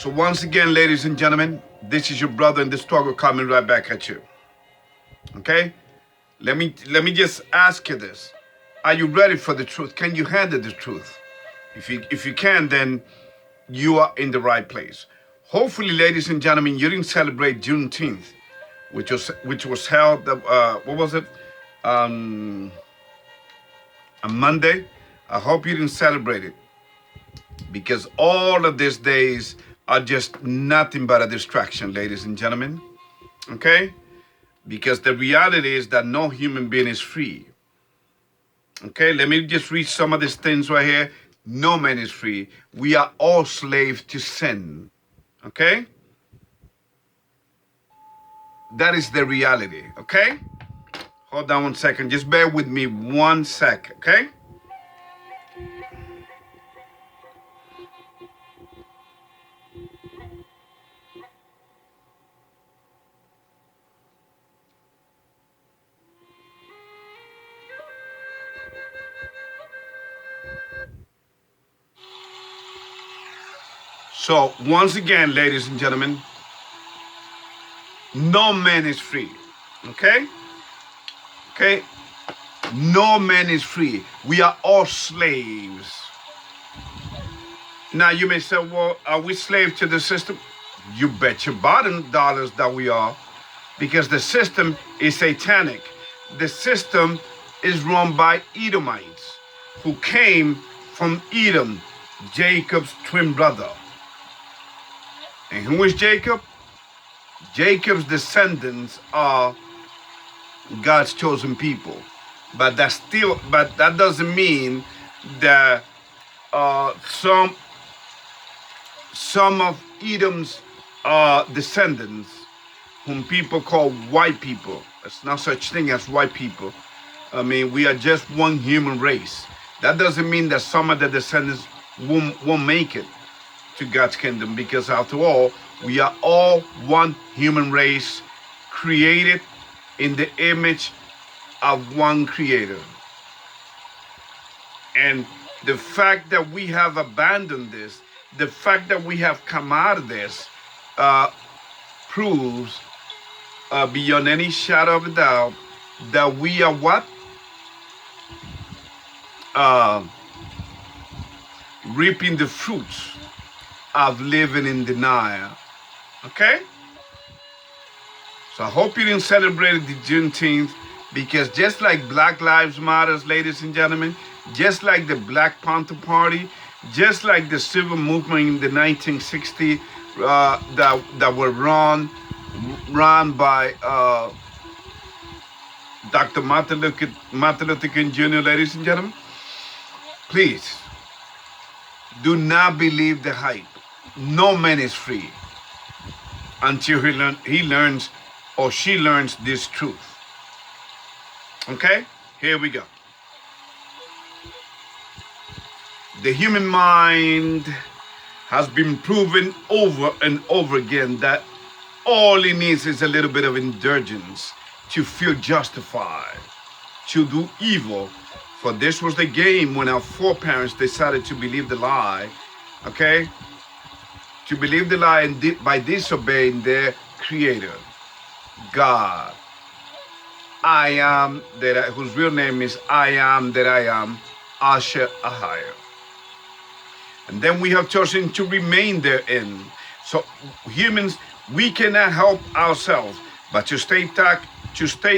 So once again, ladies and gentlemen, this is your brother in the struggle coming right back at you. Okay? Let me just ask you this. Are you ready for the truth? Can you handle the truth? If you can, then you are in the right place. Hopefully, ladies and gentlemen, you didn't celebrate Juneteenth, which was held, what was it? On Monday. I hope you didn't celebrate it, because all of these days are just nothing but a distraction, ladies and gentlemen. Okay? Because the reality is that no human being is free. Okay, let me just read some of these things right here. No man is free. We are all slaves to sin. Okay? That is the reality. Okay? Hold on one second. Just bear with me 1 sec. Okay? So, once again, ladies and gentlemen, no man is free. Okay? Okay? No man is free. We are all slaves. Now, you may say, well, are we slaves to the system? You bet your bottom dollars that we are, because the system is satanic. The system is run by Edomites who came from Edom, Jacob's twin brother. And who is Jacob? Jacob's descendants are God's chosen people. But that doesn't mean that some of Edom's descendants, whom people call white people, there's no such thing as white people. I mean, we are just one human race. That doesn't mean that some of the descendants won't make it to God's kingdom, because after all, we are all one human race, created in the image of one creator. And the fact that we have abandoned this, the fact that we have come out of this, proves beyond any shadow of a doubt that we are what? Reaping the fruits of living in denial. Okay? So I hope you didn't celebrate the Juneteenth, because just like Black Lives Matter, ladies and gentlemen, just like the Black Panther Party, just like the civil movement in the 1960s that were run by Dr. Martin Luther King Jr., ladies and gentlemen, please do not believe the hype. No man is free until he learns or she learns this truth. Okay? Here we go. The human mind has been proven over and over again that all it needs is a little bit of indulgence to feel justified, to do evil. For this was the game when our foreparents decided to believe the lie, okay? To believe the lie and by disobeying their creator, God. I am that whose real name is I am that I am, Asher Ahaya. And then we have chosen to remain therein. So humans, we cannot help ourselves but to stay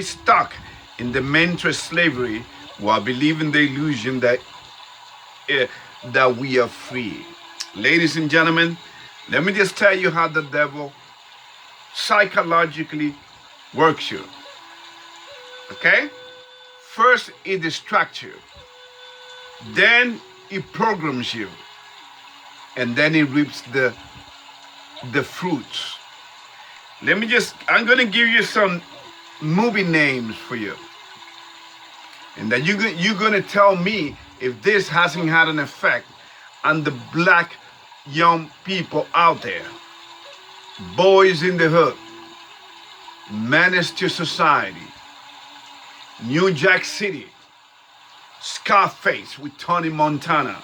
stuck in the mental slavery while believing the illusion that we are free. Ladies and gentlemen, let me just tell you how the devil psychologically works you. Okay? First, it distracts you. Then it programs you. And then it reaps the fruits. I'm going to give you some movie names for you. And then you're going to tell me if this hasn't had an effect on the black young people out there. Boys in the Hood, Menace to Society, New Jack City, Scarface with Tony Montana.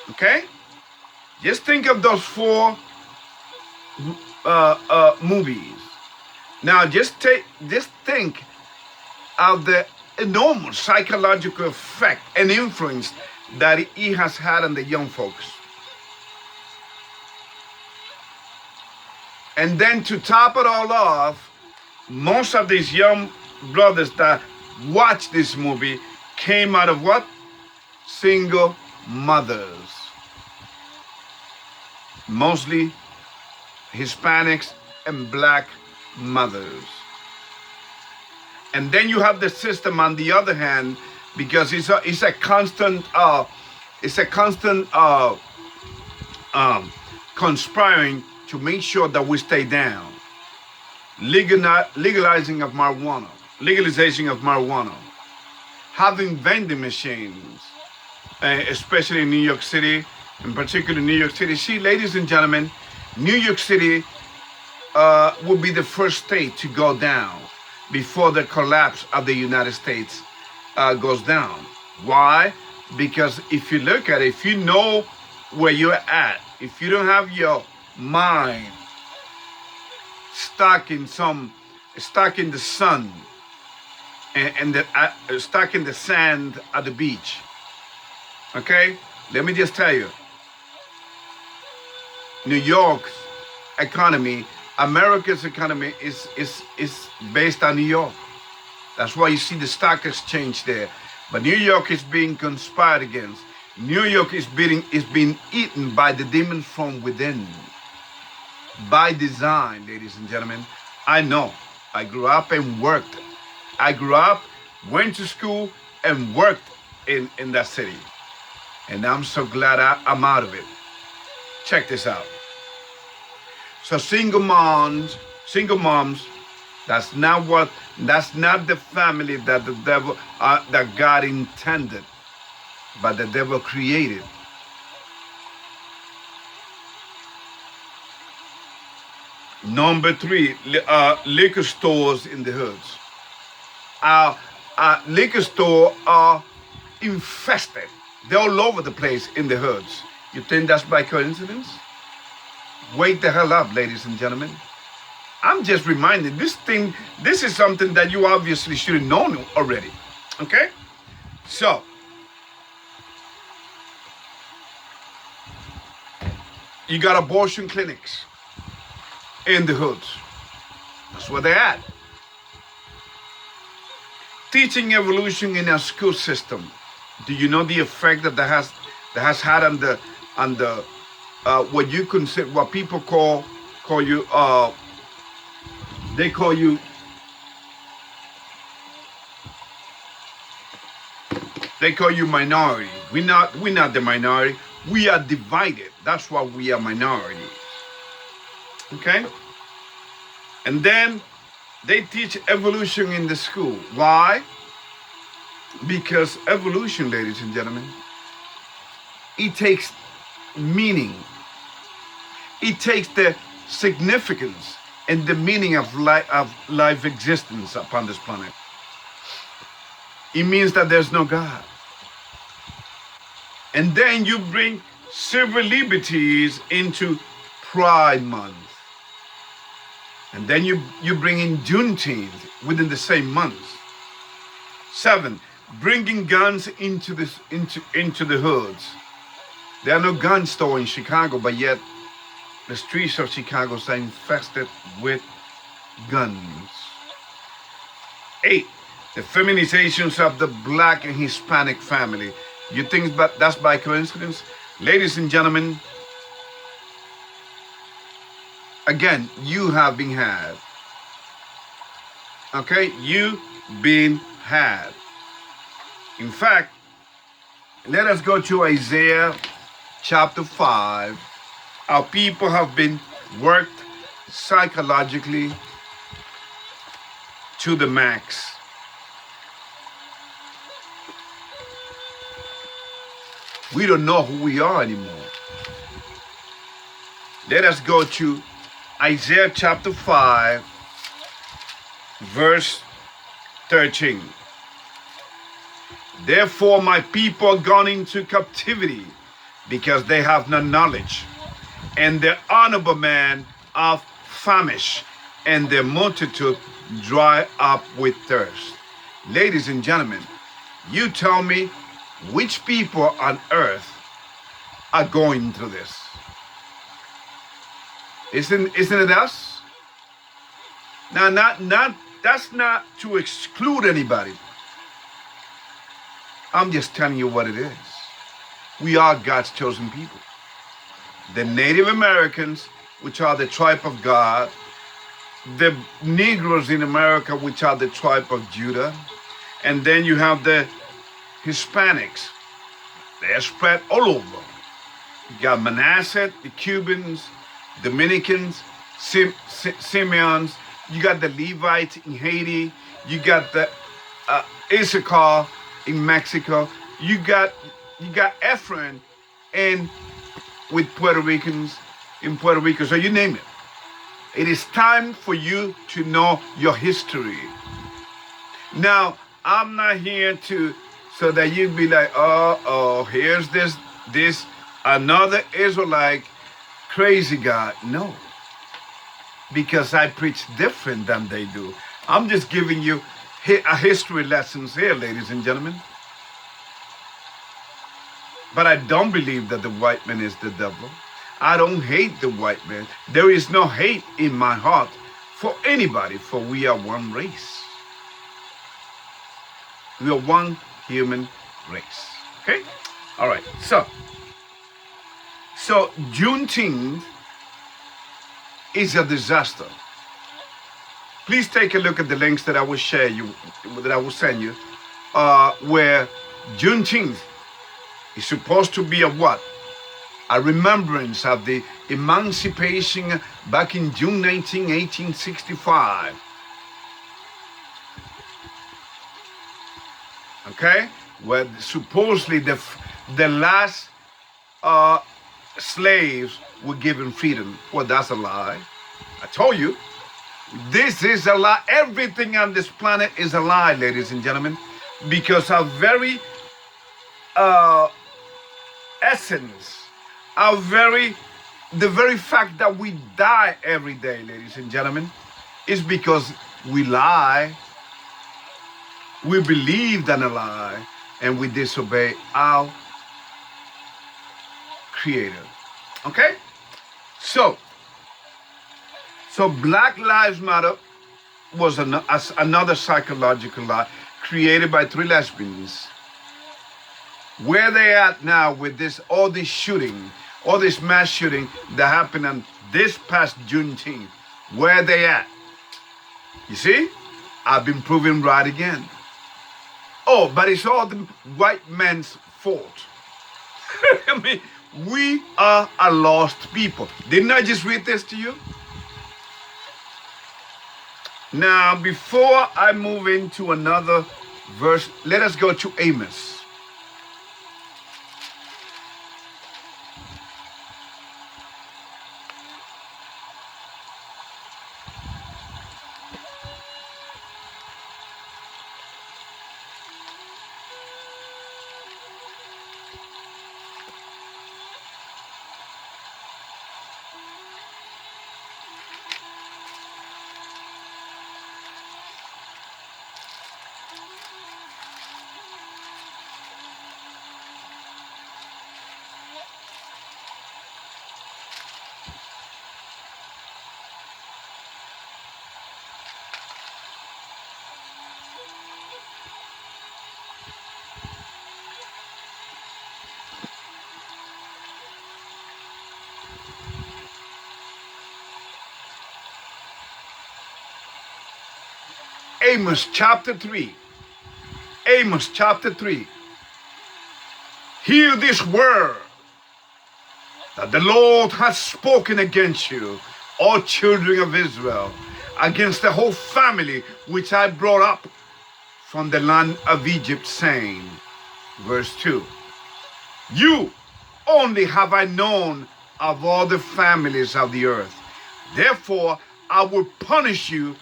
Okay? Just think of those 4 movies. Now just think of the enormous psychological effect and influence that it has had on the young folks. And then to top it all off, most of these young brothers that watched this movie came out of what? Single mothers. Mostly Hispanics and black mothers. And then you have the system on the other hand, because it's a constant conspiring to make sure that we stay down. Legalization of marijuana, having vending machines, especially in New York City, in particular New York City. See, ladies and gentlemen, New York City will be the first state to go down before the collapse of the United States goes down. Why? Because if you look at it, if you know where you're at, if you don't have your mind stuck in the sun and stuck in the sand at the beach, okay? Let me just tell you, New York's economy, America's economy is based on New York. That's why you see the stock exchange there. But New York is being conspired against. New York is being eaten by the demons from within. By design, ladies and gentlemen. I know. I grew up and worked. I grew up, went to school, and worked in that city. And I'm so glad I'm out of it. Check this out. So single moms, that's not the family that the devil, that God intended, but the devil created. Number 3, liquor stores in the hoods. Liquor stores are infested. They're all over the place in the hoods. You think that's by coincidence? Wake the hell up, ladies and gentlemen. I'm just reminded, this is something that you obviously should have known already, okay? So, you got abortion clinics in the hoods. That's where they're at. Teaching evolution in our school system. Do you know the effect that has had on the what you consider, what people call you, they call you minority. We're not the minority. We are divided. That's why we are minorities. Okay? And then they teach evolution in the school. Why? Because evolution, ladies and gentlemen, it takes meaning. It takes the significance and the meaning of life existence upon this planet. It means that there's no God. And then you bring civil liberties into Pride Month. And then you bring in Junetenth within the same month. 7, bringing guns into the hoods. There are no gun stores in Chicago, but yet the streets of Chicago are infested with guns. 8, the feminizations of the black and Hispanic family. You think that's by coincidence? Ladies and gentlemen, again, you have been had. Okay? You've been had. In fact, let us go to Isaiah chapter 5. Our people have been worked psychologically to the max. We don't know who we are anymore. Let us go to Isaiah chapter 5, verse 13. Therefore my people are gone into captivity because they have no knowledge. and the honorable man of famish, and their multitude dry up with thirst. Ladies and gentlemen, you tell me which people on earth are going through this. Isn't it us? Now, that's not to exclude anybody. I'm just telling you what it is. We are God's chosen people. The Native Americans, which are the tribe of God, the Negroes in America, which are the tribe of Judah, and then you have the Hispanics. They're spread all over. You got Manasseh, the Cubans, Dominicans, Simeons. You got the Levites in Haiti. You got the Issachar in Mexico. You got Ephraim and with Puerto Ricans in Puerto Rico. So you name it. It is time for you to know your history. Now, I'm not here so that you'd be like, oh, here's this another Israelite crazy guy. No, because I preach different than they do. I'm just giving you a history lessons here, ladies and gentlemen. But I don't believe that the white man is the devil. I don't hate the white man. There is no hate in my heart for anybody, for we are one race. We are one human race. Okay? All right. So Juneteenth is a disaster. Please take a look at the links that I will send you, where Juneteenth is supposed to be a what? A remembrance of the emancipation back in June 19, 1865. Okay? Where supposedly the last slaves were given freedom. Well, that's a lie. I told you. This is a lie. Everything on this planet is a lie, ladies and gentlemen, because our very essence, the very fact that we die every day, ladies and gentlemen, is because we lie, we believed in a lie, and we disobey our Creator. Okay? So Black Lives Matter was another psychological lie created by 3 lesbians. Where they at now with all this mass shooting that happened on this past Juneteenth? Where they at? You see? I've been proven right again. Oh, but it's all the white man's fault. I mean, we are a lost people. Didn't I just read this to you? Now, before I move into another verse, let us go to Amos. Amos chapter 3. Amos chapter 3. Hear this word that the Lord has spoken against you, all children of Israel, against the whole family which I brought up from the land of Egypt, saying, verse 2, you only have I known of all the families of the earth. Therefore, I will punish you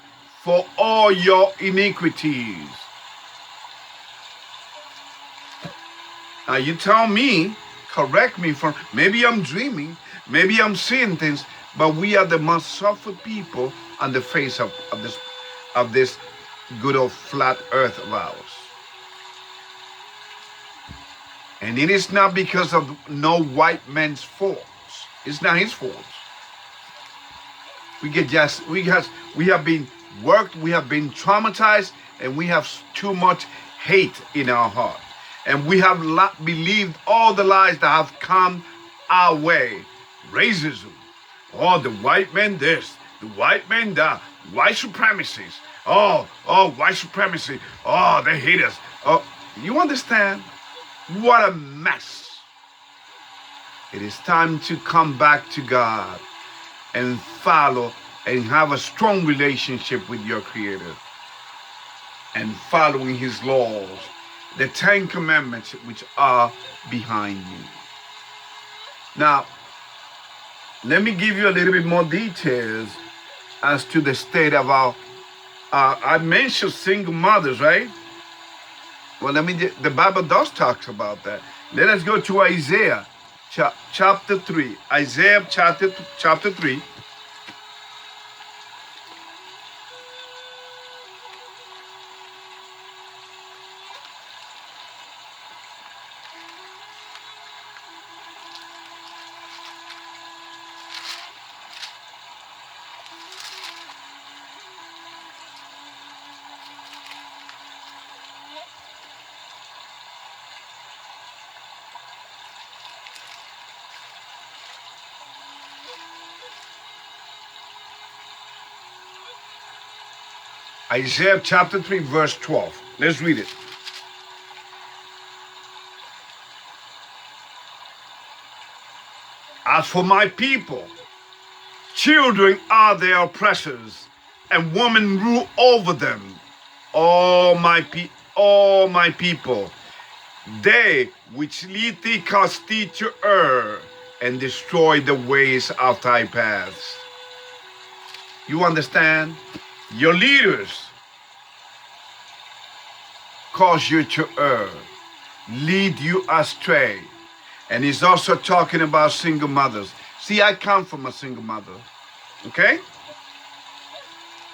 for all your iniquities. Now you tell me, correct me from, maybe I'm dreaming, Maybe I'm seeing things, but we are the most suffered people on the face of this good old flat earth of ours. And it is not because of no white man's faults. It's not his fault. We have been worked, we have been traumatized, and we have too much hate in our heart. And we have believed all the lies that have come our way. Racism. Oh, the white man this, the white man that, white supremacies. Oh, white supremacy. Oh, they hate us. Oh, you understand? What a mess. It is time to come back to God and follow and have a strong relationship with your Creator and following His laws, the 10 Commandments which are behind you. Now, let me give you a little bit more details as to the state of our, I mentioned single mothers, right? Well, the Bible does talk about that. Let us go to Isaiah chapter 3. Isaiah chapter 3. Isaiah chapter 3, verse 12. Let's read it. As for my people, children are their oppressors, and women rule over them. All my people, they which lead thee cause thee to err, and destroy the ways of thy paths. You understand? Your leaders cause you to err, lead you astray. And he's also talking about single mothers. See, I come from a single mother, okay?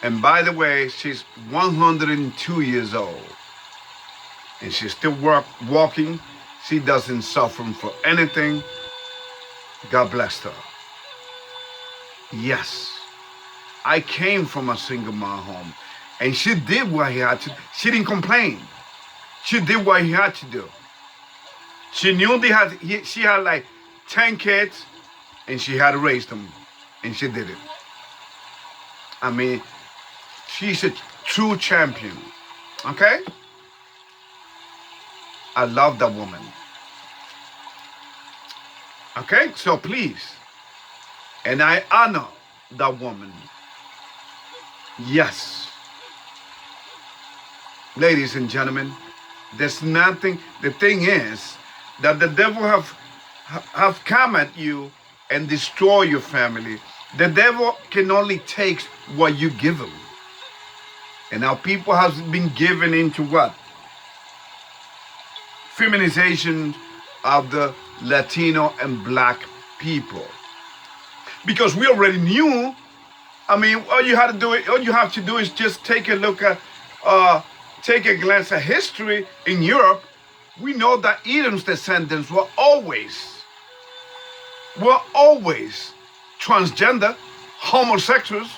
And by the way, she's 102 years old. And she's still walking. She doesn't suffer for anything. God bless her. Yes. I came from a single mom home, and she did what he had to. She didn't complain. She did what he had to do. She knew she had like 10 kids, and she had to raise them, and she did it. I mean, she's a true champion, okay? I love that woman. Okay, so please, and I honor that woman. Yes. Ladies and gentlemen, there's nothing, the thing is that the devil have come at you and destroy your family. The devil can only take what you give him. And now people have been given into what? Feminization of the Latino and black people. Because we already knew. I mean, all you have to do is just take a look at, take a glance at history in Europe. We know that Edom's descendants were always transgender, homosexuals.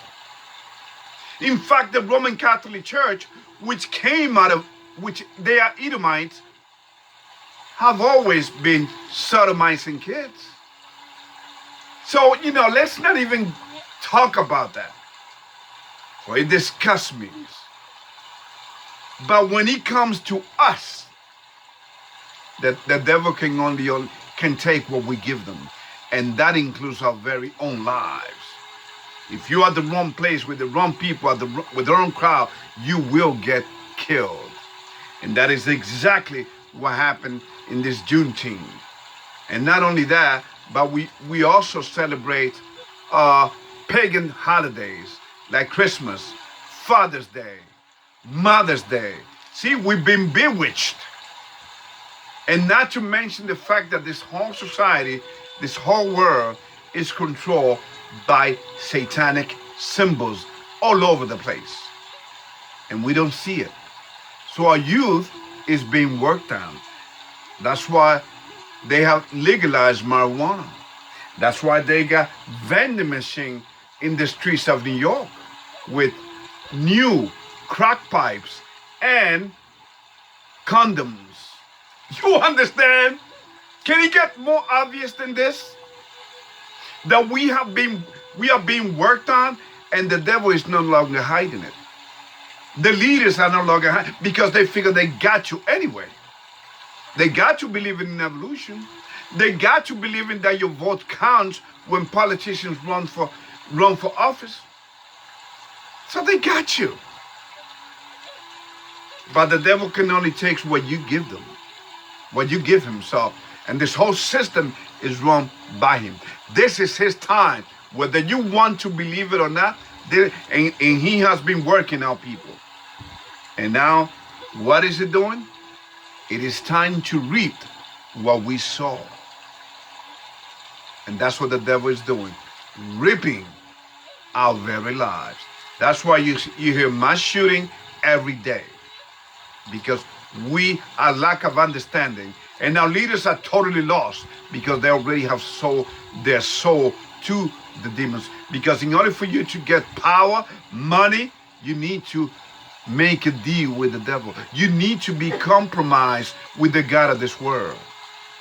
In fact, the Roman Catholic Church, which they are Edomites, have always been sodomizing kids. So, let's not even talk about that. Well, it disgusts me. But when it comes to us, the devil can take what we give them. And that includes our very own lives. If you are at the wrong place with the wrong people, with the wrong crowd, you will get killed. And that is exactly what happened in this Juneteenth. And not only that, but we also celebrate pagan holidays like Christmas, Father's Day, Mother's Day. See, we've been bewitched. And not to mention the fact that this whole society, this whole world is controlled by satanic symbols all over the place. And we don't see it. So our youth is being worked on. That's why they have legalized marijuana. That's why they got vending machine in the streets of New York with new crack pipes and condoms. You understand? Can it get more obvious than this? That we are being worked on, and the devil is no longer hiding it. The leaders are no longer hiding because they figure they got you anyway. They got you believing in evolution. They got you believing that your vote counts when politicians run for office. So they got you. But the devil can only take what you give them, what you give him. And this whole system is run by him. This is his time, whether you want to believe it or not. And he has been working our people. And now, what is it doing? It is time to reap what we sow. And that's what the devil is doing, reaping our very lives. That's why you hear mass shooting every day, because we are lack of understanding. And our leaders are totally lost because they already have sold their soul to the demons. Because in order for you to get power, money, you need to make a deal with the devil. You need to be compromised with the God of this world,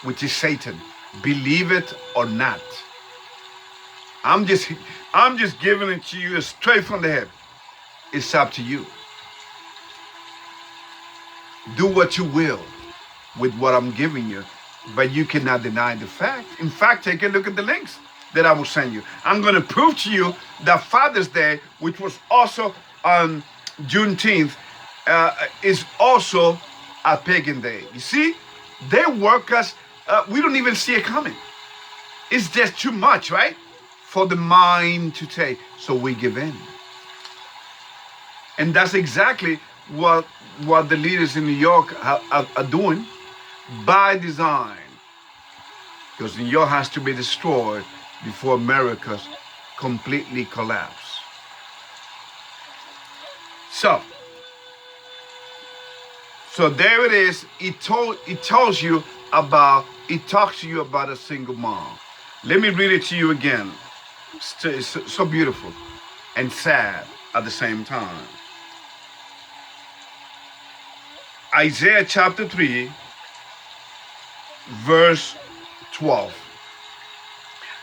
which is Satan. Believe it or not. I'm just giving it to you straight from the hip. It's up to you. Do what you will with what I'm giving you, but you cannot deny the fact. In fact, take a look at the links that I will send you. I'm going to prove to you that Father's Day, which was also on Junetenth, is also a pagan day. You see, they work us. We don't even see it coming. It's just too much, right? For the mind to take. So we give in. And that's exactly what the leaders in New York are doing by design. Because New York has to be destroyed before America's completely collapse. So there it is. It talks to you about a single mom. Let me read it to you again. It's so beautiful and sad at the same time. Isaiah chapter 3, verse 12.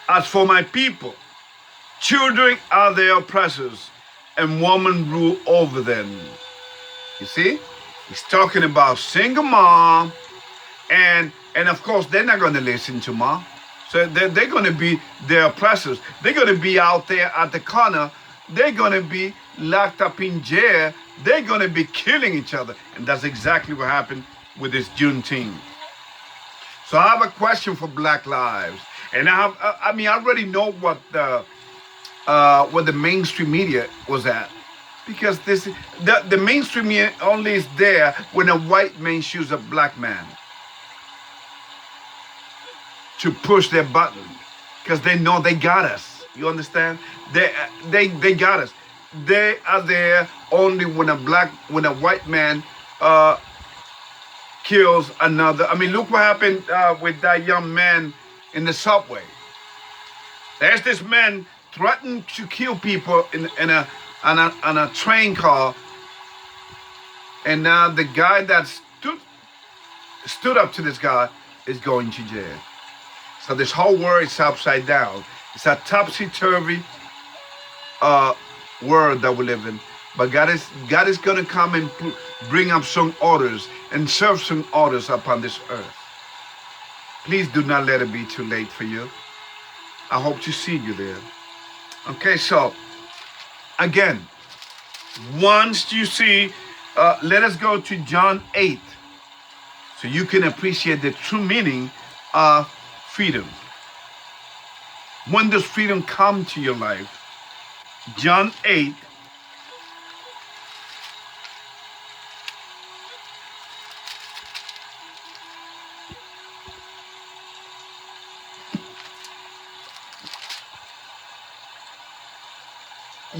As for my people, children are their oppressors, and women rule over them. You see? He's talking about single mom, and of course they're not going to listen to mom. So they're going to be their oppressors. They're going to be out there at the corner. They're going to be locked up in jail. They're going to be killing each other. And that's exactly what happened with this Juneteenth. So I have a question for Black Lives. And I already know what the mainstream media was at. Because the mainstream media only is there when a white man shoots a black man to push their button, because they know they got us. You understand? They got us. They are there only when a white man kills another. I mean, look what happened with that young man in the subway. There's this man threatened to kill people on a train car, and now the guy that stood up to this guy is going to jail. So this whole world is upside down. It's a topsy-turvy world that we live in. But God is going to come and bring up some orders and serve some orders upon this earth. Please do not let it be too late for you. I hope to see you there. Okay, so again, once you see, let us go to John 8, so you can appreciate the true meaning of freedom. When does freedom come to your life? John 8,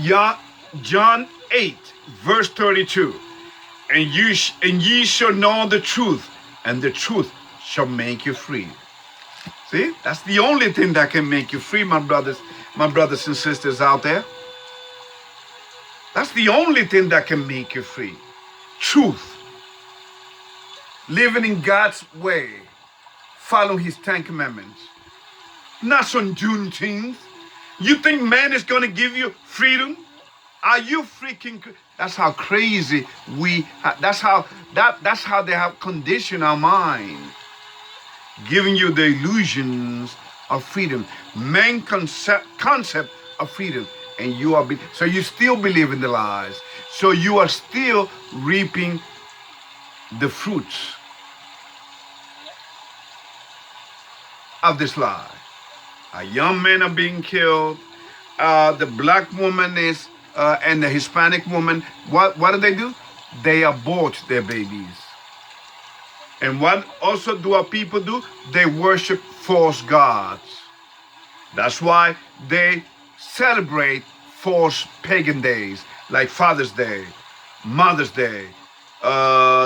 John 8, verse 32. And ye shall know the truth, and the truth shall make you free. See, that's the only thing that can make you free, my brothers and sisters out there. That's the only thing that can make you free. Truth. Living in God's way. Follow his 10 commandments. Not on Juneteenth. You think man is going to give you freedom? Are you freaking? That's how crazy that's how they have conditioned our mind, giving you the illusions of freedom, man concept of freedom, and you are so you still believe in the lies. So you are still reaping the fruits of this lie. A young men are being killed. The black woman is. And the Hispanic woman, what do? They abort their babies. And what also do our people do? They worship false gods. That's why they celebrate false pagan days, like Father's Day, Mother's Day,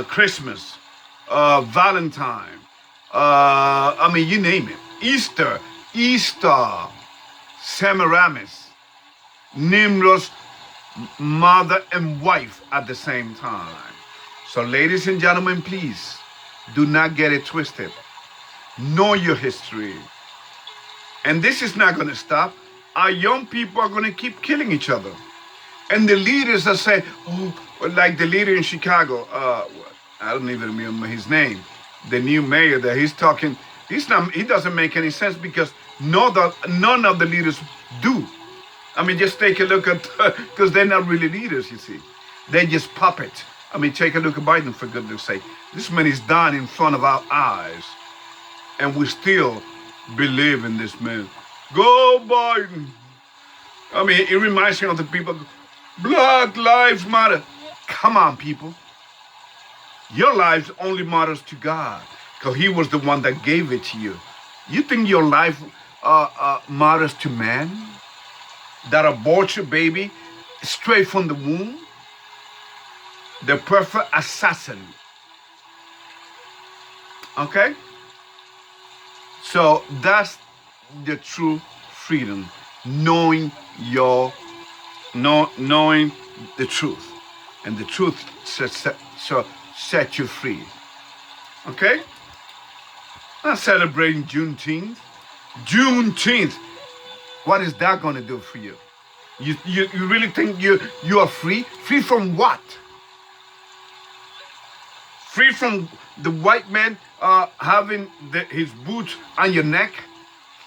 Christmas, Valentine, I mean, you name it. Easter, Semiramis, Nimrod's mother and wife at the same time. So ladies and gentlemen, please do not get it twisted. Know your history. And this is not going to stop. Our young people are going to keep killing each other. And the leaders are saying, oh, like the leader in Chicago, I don't even remember his name, the new mayor that he's talking, he doesn't make any sense because none of the leaders do. I mean, just take a look at, because they're not really leaders, you see. They're just puppets. I mean, take a look at Biden, for goodness sake. This man is dying in front of our eyes. And we still believe in this man. Go Biden. I mean, it reminds me of the people, Black Lives Matter. Come on, people. Your lives only matters to God, because he was the one that gave it to you. You think your life matters to man? That abort your baby straight from the womb? The perfect assassin. Okay? So that's the true freedom. Knowing knowing the truth. And the truth shall set you free. Okay? Not celebrating Juneteenth. Juneteenth. What is that going to do for you? You really think you are free? Free from what? Free from the white man having his boots on your neck?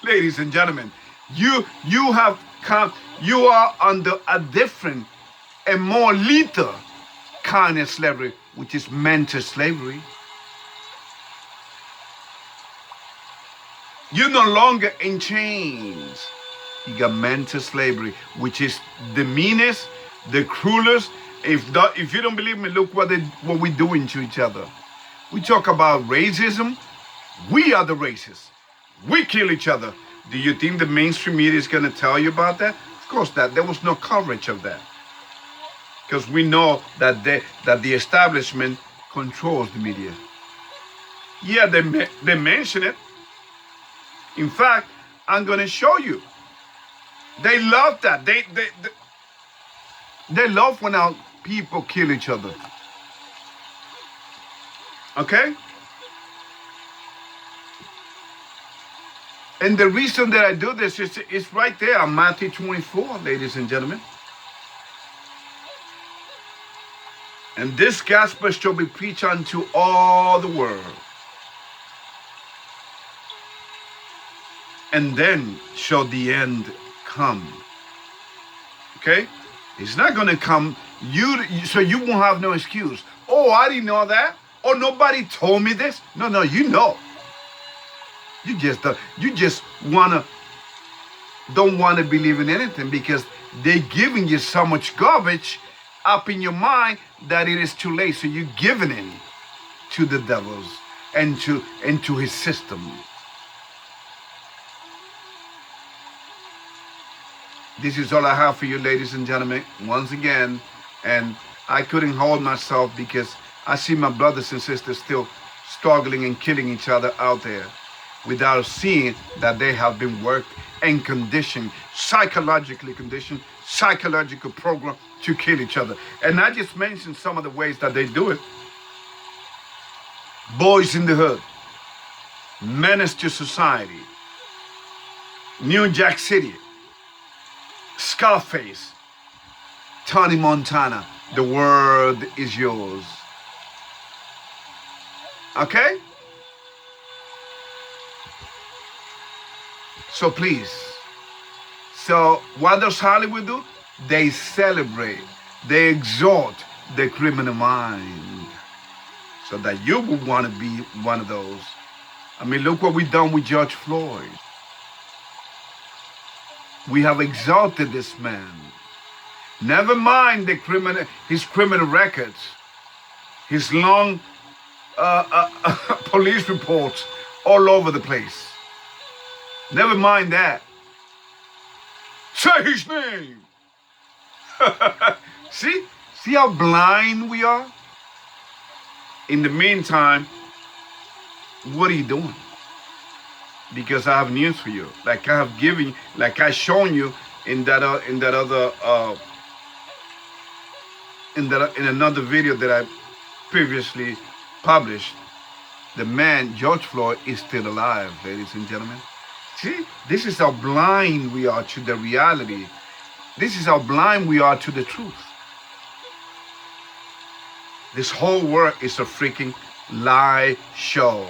Ladies and gentlemen, you are under a different and more lethal kind of slavery, which is mental slavery. You're no longer in chains. You got mental slavery, which is the meanest, the cruelest. If you don't believe me, look what we're doing to each other. We talk about racism. We are the racists. We kill each other. Do you think the mainstream media is going to tell you about that? Of course not. There was no coverage of that. Because we know that the establishment controls the media. Yeah, they mention it. In fact, I'm going to show you. They love that. They love when our people kill each other. Okay? And the reason that I do this is right there on Matthew 24, ladies and gentlemen. And this gospel shall be preached unto all the world. And then shall the end come. Okay? It's not going to come. So you won't have no excuse. Oh, I didn't know that. Oh, nobody told me this. No, you know. You just don't want to believe in anything because they're giving you so much garbage up in your mind that it is too late. So you're giving in to the devils and to his system. This is all I have for you, ladies and gentlemen, once again. And I couldn't hold myself because I see my brothers and sisters still struggling and killing each other out there without seeing that they have been worked and conditioned, psychologically conditioned, psychological program to kill each other. And I just mentioned some of the ways that they do it. Boys in the Hood, Menace to Society, New Jack City, Scarface, Tony Montana, the world is yours. Okay? So please. So what does Hollywood do? They celebrate, they exalt the criminal mind so that you would want to be one of those. I mean, look what we've done with George Floyd. We have exalted this man. Never mind his criminal records, his long police reports all over the place. Never mind that. Say his name. See how blind we are? In the meantime, what are you doing? Because I have news for you. Like I have given, like I shown you in another video that I previously published. The man, George Floyd, is still alive, ladies and gentlemen. See, this is how blind we are to the reality. This is how blind we are to the truth. This whole world is a freaking lie show.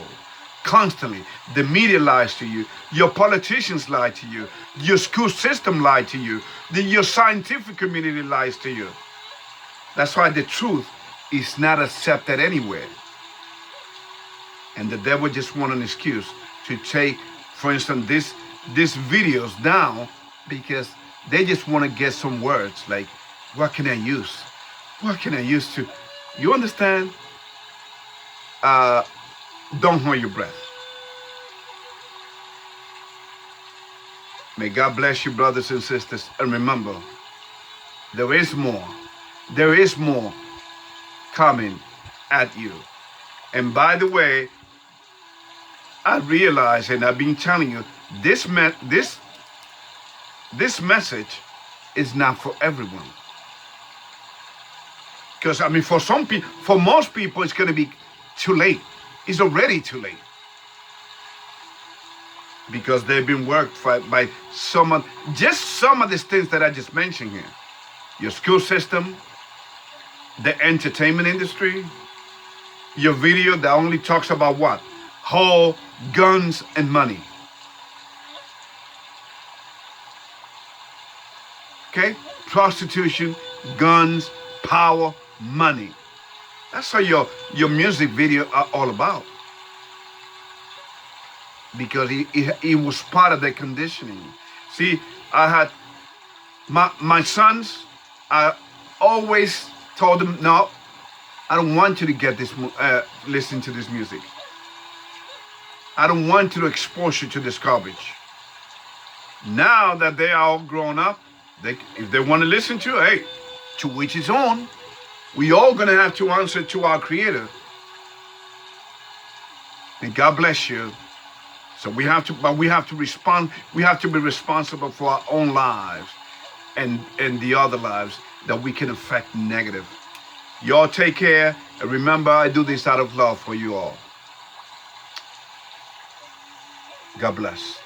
Constantly, the media lies to you, your politicians lie to you, your school system lies to you, your scientific community lies to you. That's why the truth is not accepted anywhere. And the devil just wants an excuse to take, for instance, these videos down because they just want to get some words like, what can I use? What can I use to, you understand? Don't hold your breath. May God bless you, brothers and sisters. And remember, there is more. There is more coming at you. And by the way, I realize, and I've been telling you, this message is not for everyone. Because, I mean, for some people, for most people, it's going to be too late. It's already too late. Because they've been worked by some of these things that I just mentioned here. Your school system, the entertainment industry, your video that only talks about what? Whole, guns, and money. Okay? Prostitution, guns, power, money. That's what your music video are all about. Because it was part of their conditioning. See, I had my sons, I always told them, no, I don't want you to get this, listen to this music. I don't want you to expose you to this garbage. Now that they are all grown up, if they want to listen to it, hey, to which is on. We all gonna have to answer to our Creator. And God bless you. So we have to respond. We have to be responsible for our own lives and the other lives that we can affect negative. Y'all take care. And remember, I do this out of love for you all. God bless.